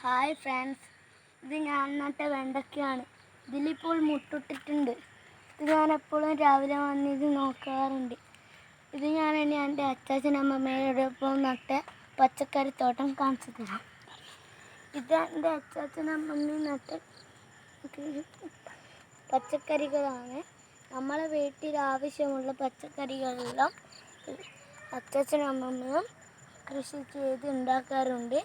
Hi friends, ഇത് ഞാൻ നട്ട വെണ്ടയ്ക്കയാണ്. ഇതിലിപ്പോൾ മുട്ടിട്ടിട്ടുണ്ട്. ഇത് ഞാൻ എപ്പോഴും രാവിലെ വന്നിത് നോക്കാറുണ്ട്. ഇത് ഞാൻ ഇനി എൻ്റെ അച്ചാച്ചനമ്മമ്മയോടൊപ്പം നട്ട പച്ചക്കറിത്തോട്ടം കാണിച്ചു തരാം. ഇത് എൻ്റെ അച്ചാച്ചനമ്മമ്മയും നട്ട പച്ചക്കറികളാണ്. നമ്മളെ വീട്ടിൽ ആവശ്യമുള്ള പച്ചക്കറികളെല്ലാം അച്ചാച്ചനമ്മമ്മയും കൃഷി ചെയ്ത് ഉണ്ടാക്കാറുണ്ട്.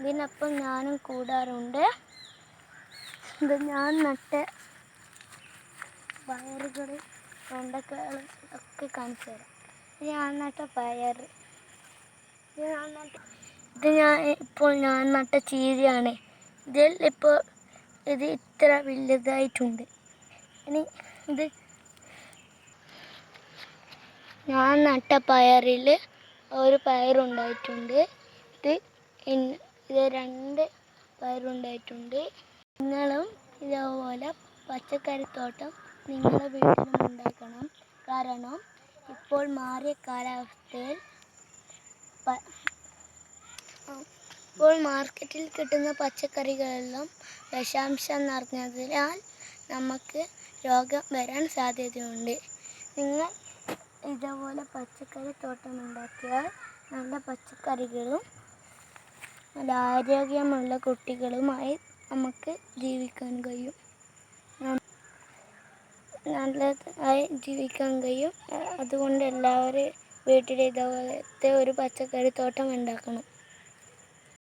ഇതിനൊപ്പം ഞാനും കൂടാറുണ്ട്. ഇത് ഞാൻ നട്ട പയറുകൾ, വെണ്ടക്കകൾ ഒക്കെ കാണിച്ചു തരാം. ഇത് ഞാൻ നട്ട പയർ, ഞാൻ നട്ട ചീരയാണ്. ഇത് ഇത്ര വലുതായിട്ടുണ്ട്. ഇനി ഇത് ഞാൻ നട്ട പയറിൽ ഒരു പയറുണ്ടായിട്ടുണ്ട്. ഇത് രണ്ട് പയറുണ്ടായിട്ടുണ്ട്. നിങ്ങളും ഇതേപോലെ പച്ചക്കറിത്തോട്ടം നിങ്ങളുടെ വീട്ടിലും ഉണ്ടാക്കണം. കാരണം ഇപ്പോൾ മാറിയ കാലാവസ്ഥയിൽ ഇപ്പോൾ മാർക്കറ്റിൽ കിട്ടുന്ന പച്ചക്കറികളെല്ലാം വിഷാംശം നിറഞ്ഞതിനാൽ നമുക്ക് രോഗം വരാൻ സാധ്യതയുണ്ട്. നിങ്ങൾ ഇതേപോലെ പച്ചക്കറിത്തോട്ടം ഉണ്ടാക്കിയാൽ നല്ല പച്ചക്കറികളും നല്ല ആരോഗ്യമുള്ള കുട്ടികളുമായി നമുക്ക് ജീവിക്കാൻ കഴിയും. നല്ലതായി ജീവിക്കാൻ കഴിയും. അതുകൊണ്ട് എല്ലാവരും വീട്ടിൽ ഇതേപോലത്തെ ഒരു പച്ചക്കറിത്തോട്ടം ഉണ്ടാക്കണം.